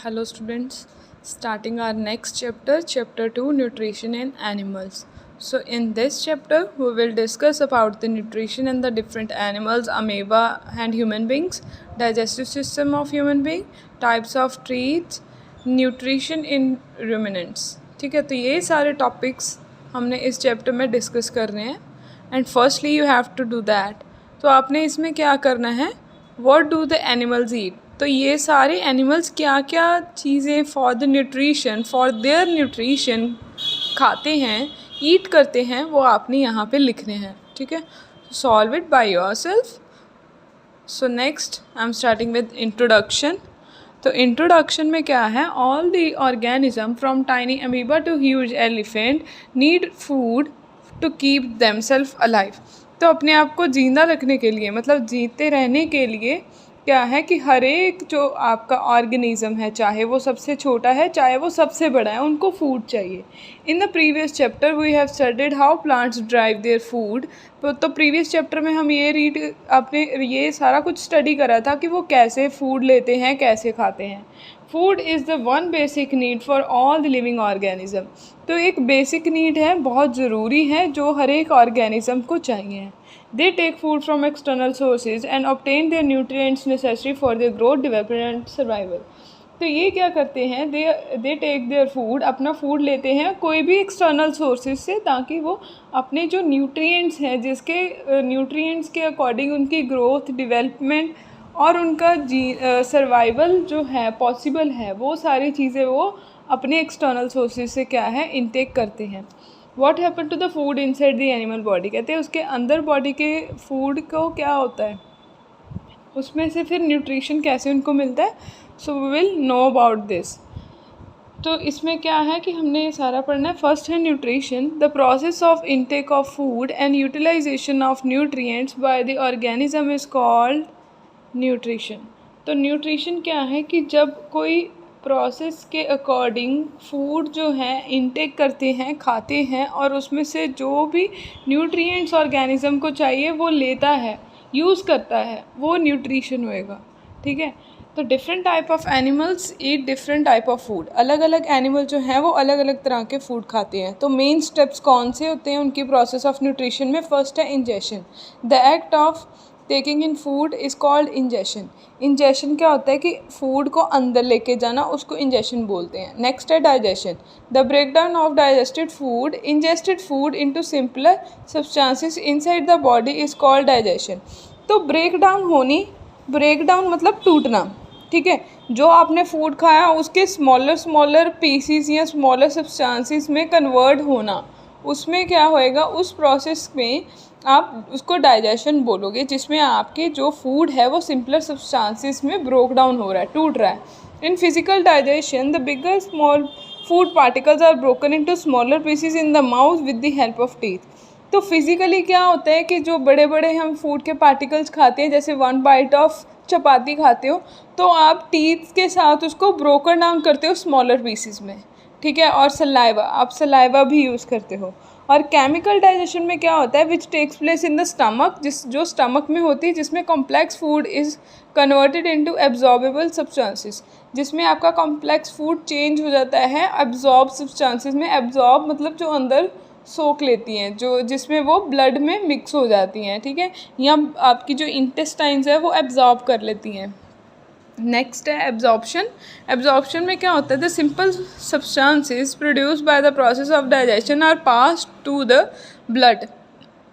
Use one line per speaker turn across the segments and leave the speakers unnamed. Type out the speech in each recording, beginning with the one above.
Hello students, starting our next chapter, chapter 2, nutrition in animals. So in this chapter we will discuss about the nutrition in the different animals, amoeba and human beings, digestive system of human being, types of treats, nutrition in ruminants. ठीक है, तो ये सारे topics हमने इस chapter में discuss करने हैं. And firstly you have to do that. तो आपने इसमें क्या करना है, what do the animals eat. तो ये सारे एनिमल्स क्या क्या चीज़ें for the nutrition, for their nutrition खाते हैं, ईट करते हैं, वो आपने यहाँ पे लिखने हैं. ठीक है, solve it by yourself. So next I am starting with introduction. तो इंट्रोडक्शन में क्या है, all the organism from tiny amoeba to huge elephant need food to keep themself alive. तो अपने आप को जिंदा रखने के लिए, मतलब जीते रहने के लिए क्या है कि हर एक जो आपका ऑर्गेनिज्म है, चाहे वो सबसे छोटा है चाहे वो सबसे बड़ा है, उनको फूड चाहिए. In the previous chapter we have studied how plants drive their food. तो प्रीवियस चैप्टर में हम ये सारा कुछ स्टडी करा था कि वो कैसे फूड लेते हैं, कैसे खाते हैं. Food is the one basic need for all the living organism. तो एक बेसिक नीड है, बहुत ज़रूरी है, जो हर एक ऑर्गेनिज्म को चाहिए. They take food from external sources and obtain their nutrients necessary for their growth, development and survival. तो ये क्या करते हैं, दे टेक देयर फूड, अपना फूड लेते हैं कोई भी एक्सटर्नल सोर्सेज से, ताकि वो अपने जो न्यूट्रिएंट्स हैं, जिसके न्यूट्रिएंट्स के अकॉर्डिंग उनकी ग्रोथ, डेवलपमेंट और उनका सर्वाइवल जो है पॉसिबल है, वो सारी चीज़ें वो अपने एक्सटर्नल सोर्सेज से क्या है इनटेक करते हैं. What happen to the food inside the animal body. कहते हैं उसके अंदर बॉडी के फूड को क्या होता है, उसमें से फिर न्यूट्रिशन कैसे उनको मिलता है. So we will know about this. तो इसमें क्या है कि हमने ये सारा पढ़ना है. फर्स्ट है nutrition, the process of intake of food and utilisation of nutrients by the organism is called nutrition. तो न्यूट्रिशन क्या है कि जब कोई प्रोसेस के अकॉर्डिंग फूड जो है इनटेक करते हैं, खाते हैं, और उसमें से जो भी न्यूट्रिएंट्स ऑर्गेनिज्म को चाहिए वो लेता है, यूज़ करता है, वो न्यूट्रिशन होएगा. ठीक है, तो different type of animals eat different type of food. अलग अलग एनिमल जो हैं वो अलग अलग तरह के फूड खाते हैं. तो मेन स्टेप्स कौन से होते हैं उनकी प्रोसेस ऑफ न्यूट्रिशन में. फर्स्ट है ingestion. The act of taking in food is called ingestion. Ingestion क्या होता है कि फूड को अंदर लेके जाना, उसको इंजेशन बोलते हैं. नेक्स्ट है digestion. The breakdown of digested food, ingested food into simpler substances inside the body is called digestion. तो ब्रेकडाउन मतलब टूटना. ठीक है, जो आपने फूड खाया उसके स्मॉलर पीसीस या स्मॉलर सब्सटेंसेस में कन्वर्ट होना, उसमें क्या होएगा, उस प्रोसेस में आप उसको डाइजेशन बोलोगे, जिसमें आपके जो फूड है वो सिंपलर सब्सटेंसेस में ब्रोक डाउन हो रहा है, टूट रहा है. In physical digestion the bigger small food particles are broken into smaller pieces in the mouth with the help of teeth. तो फिजिकली क्या होता है कि जो बड़े बड़े हम फूड के पार्टिकल्स खाते हैं, जैसे 1 बाइट ऑफ चपाती खाते हो, तो आप टीथ के साथ उसको ब्रोकन डाउन करते हो स्मॉलर पीसेस में. ठीक है, और आप सलाइवा भी यूज़ करते हो. और केमिकल डाइजेशन में क्या होता है, which takes place in the stomach, जो स्टमक में होती है, जिसमें complex food is converted into absorbable substances. जिसमें आपका कॉम्प्लेक्स फूड चेंज हो जाता है एब्जॉर्ब सब्सटेंसेस में. एब्जॉर्ब मतलब जो अंदर सोख लेती हैं, जो जिसमें वो ब्लड में मिक्स हो जाती हैं. ठीक है, या आपकी जो इंटेस्टाइन्स है वो एब्जॉर्ब कर लेती हैं. नेक्स्ट है एब्जॉर्प्शन. एब्जॉर्प्शन में क्या होता है, the simple substances produced by the process of digestion are passed to the blood.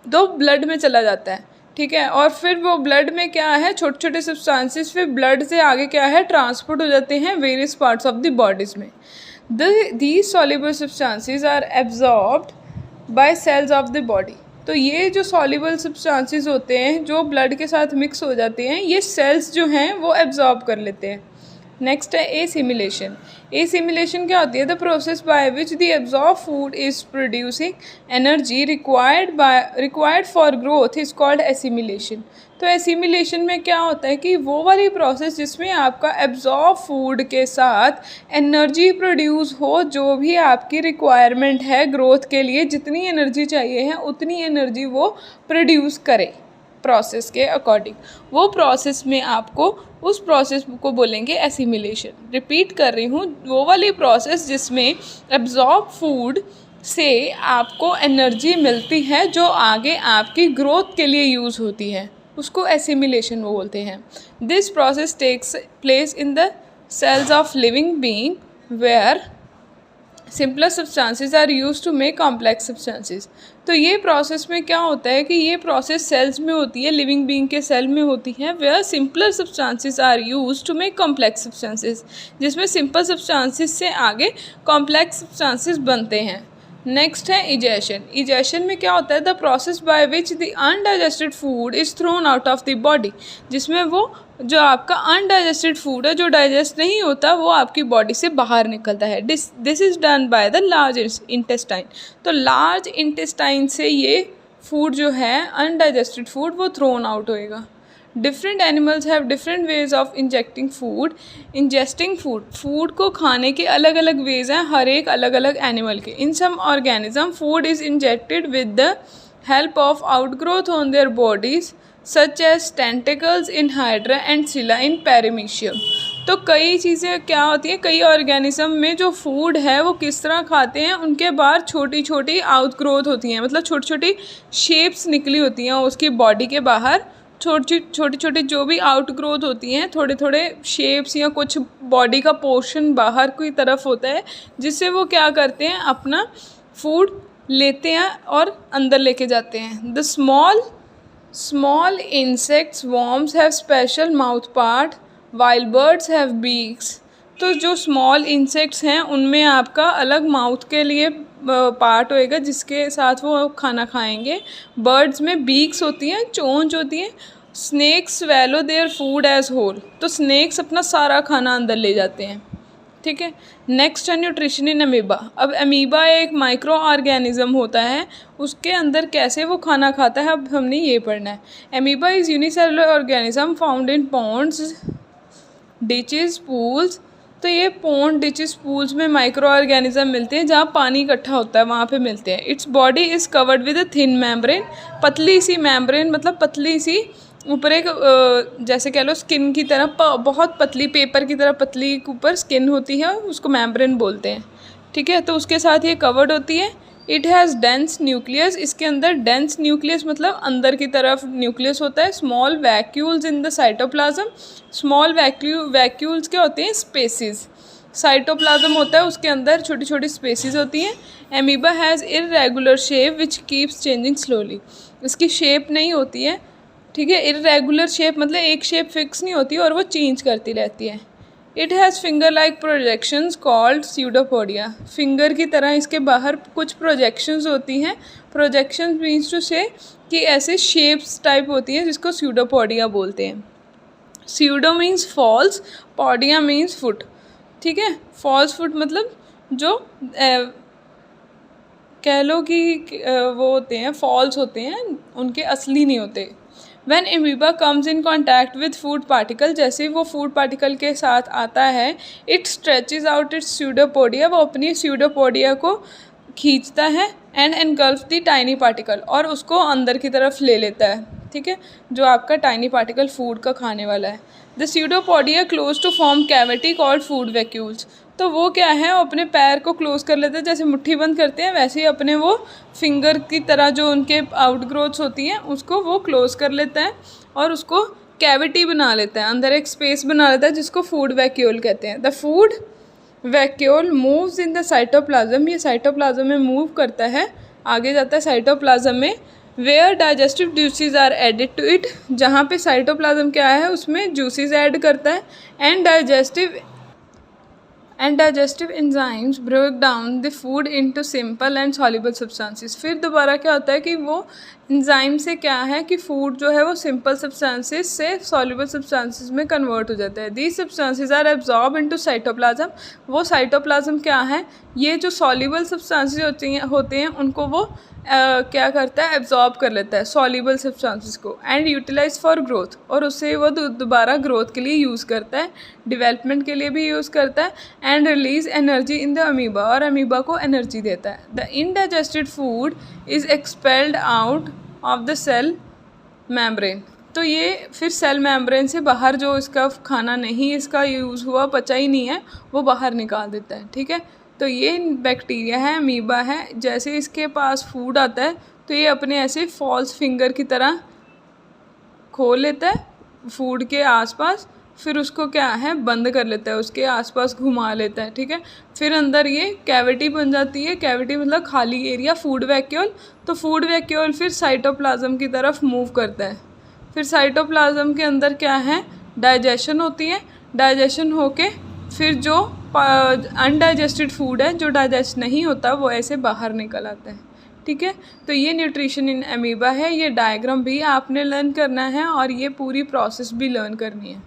तो ब्लड में चला जाता है. ठीक है, और फिर वो ब्लड में क्या है, छोटे छोटे सब्सटेंसेस फिर ब्लड से आगे क्या है ट्रांसपोर्ट हो जाते हैं various parts of the bodies में. These soluble substances are absorbed by cells of the body. तो ये जो सॉल्युबल सब्सटेंसेस होते हैं जो ब्लड के साथ मिक्स हो जाते हैं, ये सेल्स जो हैं वो एब्जॉर्ब कर लेते हैं. नेक्स्ट है एसिमिलेशन. एसिमिलेशन क्या होती है, the process by which the absorb food is producing energy required for growth is called assimilation. तो एसिमिलेशन में क्या होता है कि वो वाली प्रोसेस जिसमें आपका एब्जॉर्ब फूड के साथ एनर्जी प्रोड्यूस हो, जो भी आपकी रिक्वायरमेंट है ग्रोथ के लिए, जितनी एनर्जी चाहिए है उतनी एनर्जी वो प्रोड्यूस करे. प्रोसेस के अकॉर्डिंग। वो प्रोसेस में आपको उस प्रोसेस को बोलेंगे एसिमिलेशन। रिपीट कर रही हूँ, वो वाली प्रोसेस जिसमें एब्जॉर्ब फूड से आपको एनर्जी मिलती है जो आगे आपकी ग्रोथ के लिए यूज़ होती है, उसको एसिमिलेशन वो बोलते हैं। This process takes place in the cells of living being where simpler substances are used to make complex substances। तो ये प्रोसेस में क्या होता है कि ये प्रोसेस सेल्स में होती है, लिविंग बीइंग के सेल में होती है, where simpler substances are used to make complex substances, जिसमें सिंपल सब्सटेंसेस से आगे कॉम्प्लेक्स सब्सटेंसेस बनते हैं। नेक्स्ट है इजेशन। इजेशन में क्या होता है, the process by which the undigested food is thrown out of the body, जिसमें वो जो आपका अनडाइजेस्टेड फूड है जो डाइजेस्ट नहीं होता वो आपकी बॉडी से बाहर निकलता है। This is done by the large intestine. तो लार्ज इंटेस्टाइन से ये फूड जो है अनडाइजेस्टेड फूड वो थ्रोन आउट होएगा। Different animals have different ways of injecting food. Ingesting food को खाने के अलग अलग वेज हैं हर एक अलग अलग एनिमल के। In some organism food is injected with the help of outgrowth on their bodies such as tentacles in hydra and cilia in paramecium. तो कई चीज़ें क्या होती हैं, कई ऑर्गेनिज्म में जो फूड है वो किस तरह खाते हैं, उनके बाहर छोटी छोटी आउटग्रोथ होती हैं, मतलब छोटी छोटी शेप्स निकली होती हैं उसकी बॉडी के बाहर। छोटी छोटी जो भी आउट ग्रोथ होती हैं, थोड़े थोड़े शेप्स या कुछ बॉडी का पोर्शन बाहर की तरफ होता है, जिससे वो क्या करते हैं अपना फूड लेते हैं और अंदर लेके जाते हैं। The small insects worms have special mouth part while birds have beaks. तो जो स्मॉल इंसेक्ट्स हैं उनमें आपका अलग माउथ के लिए पार्ट होएगा जिसके साथ वो खाना खाएंगे। बर्ड्स में बीक्स होती हैं, चोंच होती हैं। Snakes swallow their food as whole. तो स्नेक्स अपना सारा खाना अंदर ले जाते हैं, ठीक है। नेक्स्ट है न्यूट्रिशन इन अमीबा। अब अमीबा एक माइक्रो ऑर्गेनिज्म होता है, उसके अंदर कैसे वो खाना खाता है अब हमने ये पढ़ना है। Amoeba is unicellular organism found in ponds ditches pools. तो ये पॉन्ड डिचेस पूल्स में माइक्रो ऑर्गेनिज्म मिलते हैं जहाँ पानी इकट्ठा होता है वहाँ पे मिलते हैं। Its body is covered with a thin membrane. पतली सी मेम्ब्रेन मतलब पतली सी ऊपर एक जैसे कह लो स्किन की तरह बहुत पतली पेपर की तरह पतली ऊपर स्किन होती है, उसको मेम्ब्रेन बोलते हैं, ठीक है। तो उसके साथ ये कवर्ड होती है। It has dense nucleus. इसके अंदर डेंस न्यूक्लियस मतलब अंदर की तरफ न्यूक्लियस होता है। Small vacuoles in the cytoplasm. Small vacuoles क्या होते हैं, स्पेसिस। साइटोप्लाज्म होता है, उसके अंदर छोटी छोटी स्पेसिस होती हैं। Amoeba has irregular shape which keeps changing slowly. इसकी शेप नहीं होती है, ठीक है। इर्रेगुलर शेप मतलब एक शेप फिक्स नहीं होती और वो चेंज करती रहती है। It has finger like projections called pseudopodia. Finger की तरह इसके बाहर कुछ प्रोजेक्शंस होती हैं। प्रोजेक्शंस मीन्स टू से कि ऐसे शेप्स टाइप होती हैं जिसको स्यूडोपोडिया बोलते हैं। Pseudo means false, podia means foot, ठीक है। फॉल्स फुट मतलब जो कह लो कि वो होते हैं फॉल्स होते हैं, उनके असली नहीं होते। When amoeba comes in contact with food particle, जैसे ही वो फूड पार्टिकल के साथ आता है, it stretches out its pseudopodia। वो अपनी pseudopodia को खींचता है and engulfs the tiny particle, और उसको अंदर की तरफ ले लेता है, ठीक है, जो आपका टाइनी पार्टिकल फूड का खाने वाला है। The pseudopodia close to form cavity called food vacuoles। तो वो क्या है, वो अपने पैर को क्लोज कर लेते हैं, जैसे मुट्ठी बंद करते हैं वैसे ही अपने वो फिंगर की तरह जो उनके आउटग्रोथ्स होती हैं उसको वो क्लोज कर लेता है और उसको कैविटी बना लेता है, अंदर एक स्पेस बना लेता है जिसको फूड वैक्यूल कहते हैं। The food vacuole moves in the cytoplasm. ये साइटोप्लाज्म में मूव करता है, आगे जाता है साइटोप्लाज्म में। Where digestive juices are added to it. जहाँ पे साइटोप्लाज्म क्या है उसमें जूसेस ऐड करता है। And digestive enzymes break down the food into simple and soluble substances. फिर दोबारा क्या होता है कि वो एंजाइम से क्या है कि फूड जो है वो सिंपल सब्सटेंसेस से सॉल्युबल सब्सटेंसेस में कन्वर्ट हो जाता है। These substances are absorb into cytoplasm. वो साइटोप्लाज्म क्या है, ये जो सॉल्युबल सब्सटेंसेस होते हैं उनको वो क्या करता है, एब्जॉर्ब कर लेता है सॉल्युबल सब्सटेंसेस को, एंड यूटिलाइज फॉर ग्रोथ। और उससे वो दोबारा ग्रोथ के लिए यूज़ करता है, डेवलपमेंट के लिए भी यूज़ करता है। And release energy in the amoeba, और अमीबा को एनर्जी देता है। The indigested food is expelled out of the cell membrane. तो ये फिर सेल मेम्ब्रेन से बाहर जो इसका खाना नहीं इसका यूज़ हुआ, पचा ही नहीं है, वो बाहर निकाल देता है। ठीक है, तो ये बैक्टीरिया है, अमीबा है। जैसे इसके पास फूड आता है तो ये अपने ऐसे फॉल्स फिंगर की तरह खोल लेता है फूड के आसपास, फिर उसको क्या है बंद कर लेता है, उसके आसपास घुमा लेता है। ठीक है, फिर अंदर ये कैविटी बन जाती है। कैविटी मतलब खाली एरिया, फूड वैक्यूल। तो फूड वैक्यूल फिर साइटोप्लाज्म की तरफ मूव करता है। फिर साइटोप्लाज्म के अंदर क्या है, डाइजेशन होती है। डाइजेशन होके फिर जो अनडाइजेस्टेड फूड है, जो डाइजेस्ट नहीं होता, वो ऐसे बाहर निकल आता है। ठीक है, तो ये न्यूट्रिशन इन अमीबा है। ये डायग्राम भी आपने लर्न करना है और ये पूरी प्रोसेस भी लर्न करनी है।